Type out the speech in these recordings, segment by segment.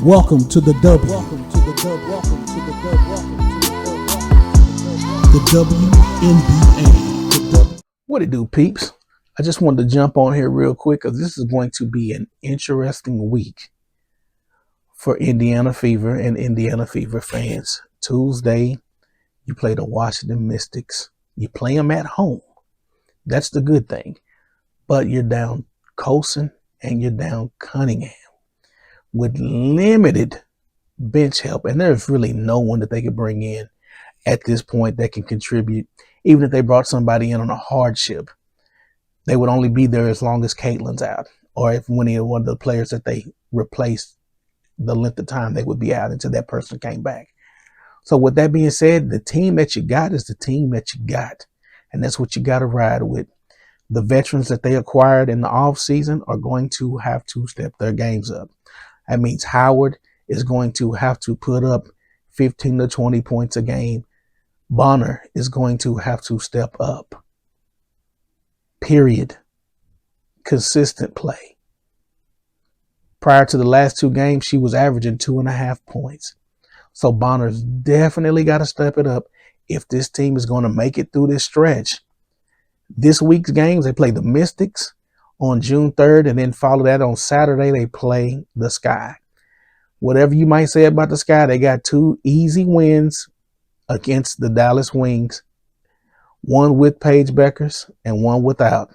Welcome to the W. Welcome to the W. Welcome to the W. Welcome to the WNBA. What it do, peeps? I just wanted to jump on here real quick because this is going to be an interesting week for Indiana Fever and Indiana Fever fans. Tuesday, you play the Washington Mystics. You play them at home. That's the good thing. But you're down Colson and you're down Cunningham with limited bench help. And there's really no one that they could bring in at this point that can contribute. Even if they brought somebody in on a hardship, they would only be there as long as Caitlin's out, or if one of the players that they replaced, the length of time they would be out until that person came back. So with that being said, the team that you got is the team that you got, and that's what you got to ride with. The veterans that they acquired in the offseason are going to have to step their games up. That means Howard is going to have to put up 15 to 20 points a game. Bonner is going to have to step up. Period. Consistent play. Prior to the last two games, she was averaging 2.5 points. So Bonner's definitely got to step it up if this team is going to make it through this stretch. This week's games, they play the Mystics on June 3rd, and then follow that on Saturday, they play the Sky. Whatever you might say about the Sky, they got 2 easy wins against the Dallas Wings, one with Paige Beckers and one without.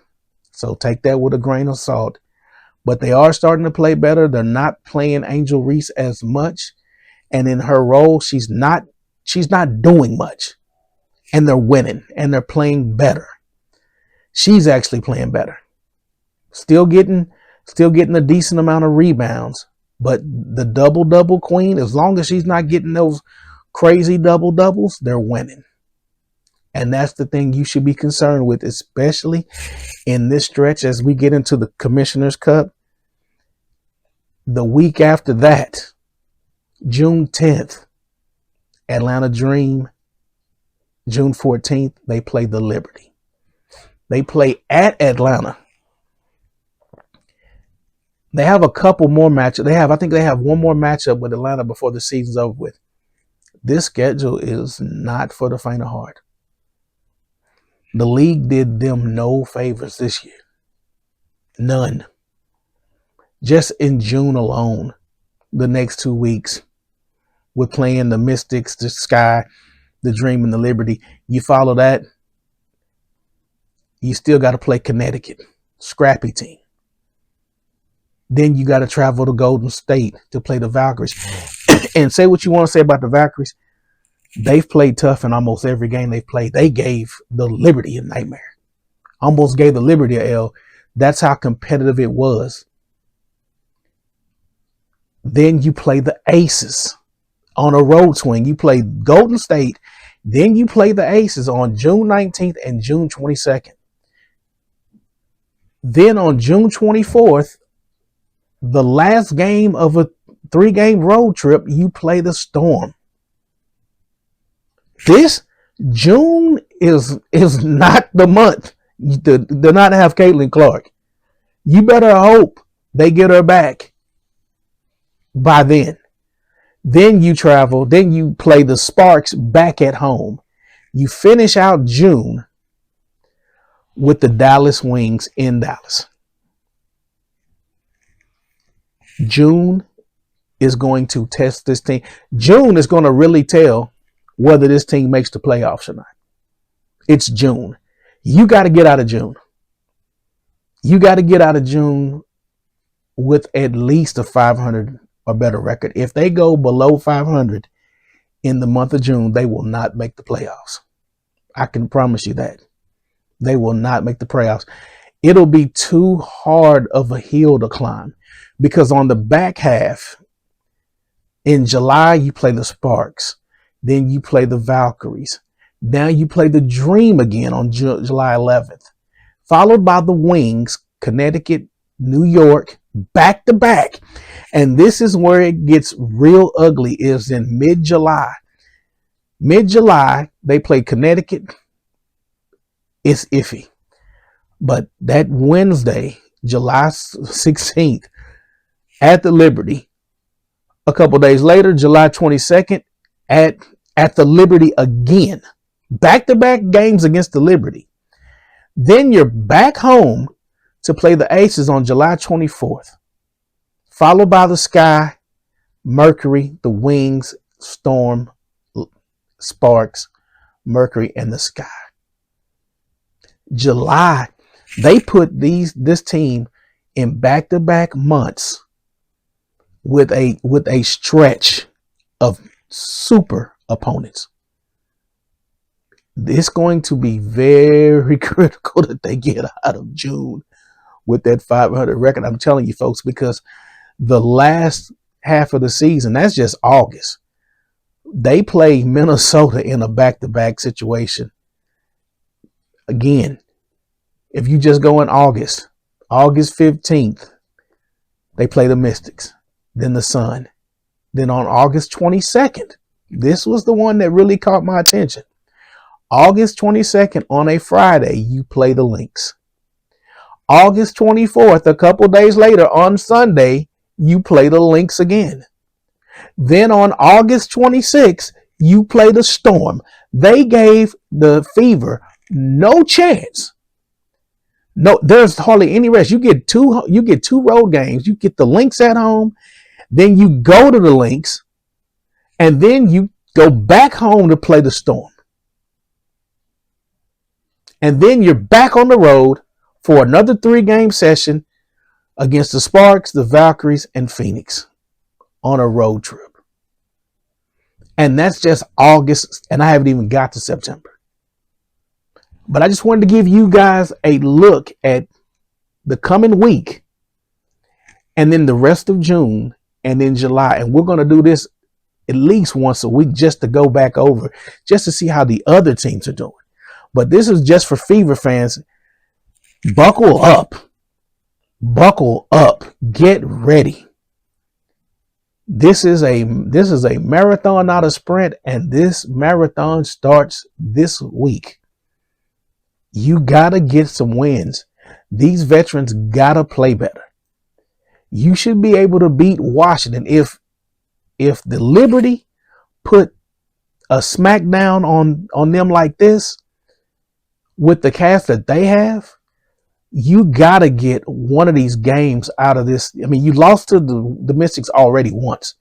So take that with a grain of salt. But they are starting to play better. They're not playing Angel Reese as much. And in her role, she's not doing much. And they're winning and they're playing better. She's actually playing better. Still getting a decent amount of rebounds. But the double-double queen, as long as she's not getting those crazy double-doubles, they're winning. And that's the thing you should be concerned with, especially in this stretch as we get into the Commissioner's Cup. The week after that, June 10th, Atlanta Dream. June 14th, they play the Liberty. They play at Atlanta. They have a couple more matchups. I think they have one more matchup with Atlanta before the season's over with. This schedule is not for the faint of heart. The league did them no favors this year. None. Just in June alone, the next 2 weeks, we're playing the Mystics, the Sky, the Dream, and the Liberty. You follow that, you still got to play Connecticut. Scrappy team. Then you got to travel to Golden State to play the Valkyries. And say what you want to say about the Valkyries. They've played tough in almost every game they've played. They gave the Liberty a nightmare. Almost gave the Liberty a L. That's how competitive it was. Then you play the Aces on a road swing. You play Golden State. Then you play the Aces on June 19th and June 22nd. Then on June 24th, the last game of a 3-game road trip, you play the Storm. This June is not the month to not have Caitlin Clark. You better hope they get her back by then. Then you travel. Then you play the Sparks back at home. You finish out June with the Dallas Wings in Dallas. June is going to test this team. June is going to really tell whether this team makes the playoffs or not. It's June. You got to get out of June. You got to get out of June with at least a 500 or better record. If they go below 500 in the month of June, they will not make the playoffs. I can promise you that. They will not make the playoffs. It'll be too hard of a hill to climb because on the back half, in July, you play the Sparks. Then you play the Valkyries. Now you play the Dream again on July 11th, followed by the Wings, Connecticut, New York, back to back. And this is where it gets real ugly, is in mid-July. Mid-July, they play Connecticut. It's iffy. But that Wednesday, July 16th, at the Liberty, A couple days later, July 22nd, at the Liberty again. Back-to-back games against the Liberty. Then you're back home to play the Aces on July 24th, followed by the Sky, Mercury, the Wings, Storm, Sparks, Mercury, and the Sky. July, they put this team in back-to-back months with a stretch of super opponents. It's going to be very critical that they get out of June with that 500 record. I'm telling you, folks, because the last half of the season, that's just August, they play Minnesota in a back-to-back situation. Again, if you just go in August 15th, they play the Mystics, then the Sun. Then on August 22nd, this was the one that really caught my attention. August 22nd on a Friday, you play the Lynx. August 24th, a couple days later on Sunday, you play the Lynx again. Then on August 26th, you play the Storm. They gave the Fever no chance. No, there's hardly any rest. You get two road games. You get the Lynx at home, then you go to the Lynx, and then you go back home to play the Storm. And then you're back on the road for another 3-game session against the Sparks, the Valkyries, and Phoenix on a road trip. And that's just August, and I haven't even got to September. But I just wanted to give you guys a look at the coming week, and then the rest of June, and then July. And we're going to do this at least once a week just to go back over, just to see how the other teams are doing. But this is just for Fever fans. Buckle up. Buckle up. Get ready. This is a marathon, not a sprint, and this marathon starts this week. You gotta get some wins. These veterans gotta play better. You should be able to beat Washington. If the Liberty put a smackdown on them like this, with the cast that they have, you got to get one of these games out of this. I mean, you lost to the Mystics already once.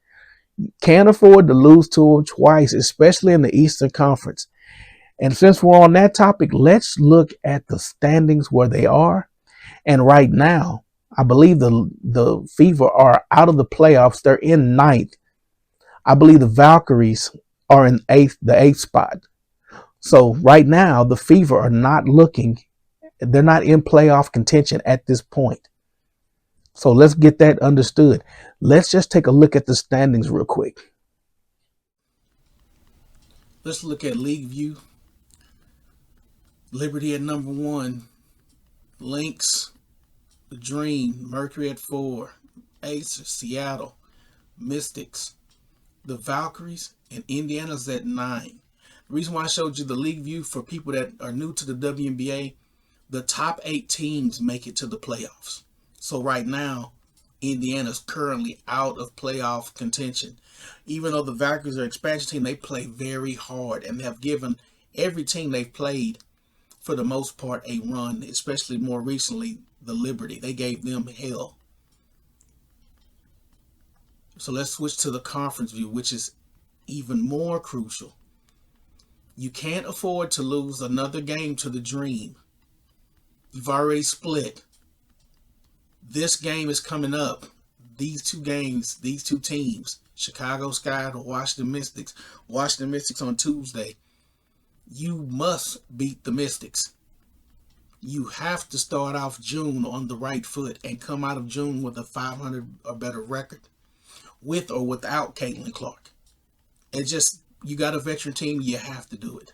You can't afford to lose to them twice, especially in the Eastern Conference. And since we're on that topic, let's look at the standings where they are. And right now, I believe the Fever are out of the playoffs. They're in 9th. I believe the Valkyries are in the 8th spot. So right now, the Fever are not they're not in playoff contention at this point. So let's get that understood. Let's just take a look at the standings real quick. Let's look at League View. Liberty at number 1. Lynx, the Dream, Mercury at 4. Aces, Seattle, Mystics, the Valkyries, and Indiana's at 9. The reason why I showed you the league view for people that are new to the WNBA, the top 8 teams make it to the playoffs. So right now, Indiana's currently out of playoff contention. Even though the Valkyries are an expansion team, they play very hard and have given every team they've played, for the most part, a run, especially more recently, the Liberty. They gave them hell. So let's switch to the conference view, which is even more crucial. You can't afford to lose another game to the Dream. You've already split. This game is coming up. These two games, these two teams, Chicago Sky to Washington Mystics. Washington Mystics on Tuesday. You must beat the Mystics. You have to start off June on the right foot and come out of June with a 500 or better record, with or without Caitlin Clark. It's just, you got a veteran team, you have to do it.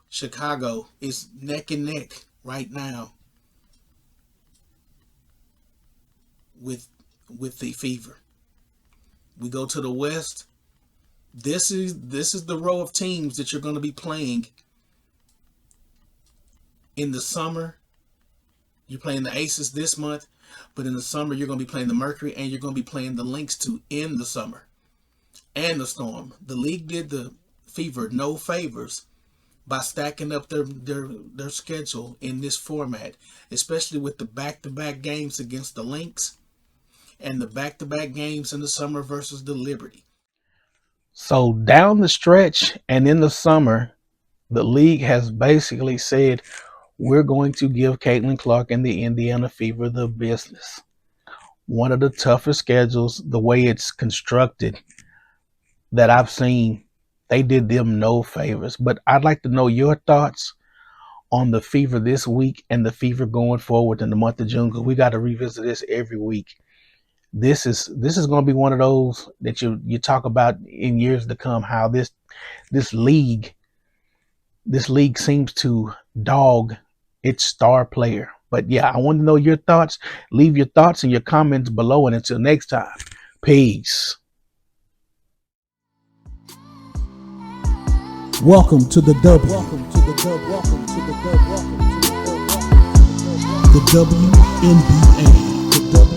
Chicago is neck and neck right now with the Fever. We go to the West. This is the row of teams that you're going to be playing in the summer You're playing the Aces this month, but in the summer you're going to be playing the Mercury and you're going to be playing the Lynx to end the summer and the Storm. The league did the Fever no favors by stacking up their schedule in this format, especially with the back-to-back games against the Lynx and the back-to-back games in the summer versus the Liberty. So down the stretch and in the summer, the league has basically said we're going to give Caitlin Clark and the Indiana Fever the business. One of the toughest schedules, the way it's constructed, that I've seen. They did them no favors. But I'd like to know your thoughts on the Fever this week and the Fever going forward in the month of June, because we got to revisit this every week. This is going to be one of those that you talk about in years to come, how this league seems to dog its star player. But yeah, I want to know your thoughts. Leave your thoughts and your comments below, and until next time, peace. Welcome to the dub. Welcome to the dub. Welcome to the dub. Welcome to the dub. The WNBA. The W.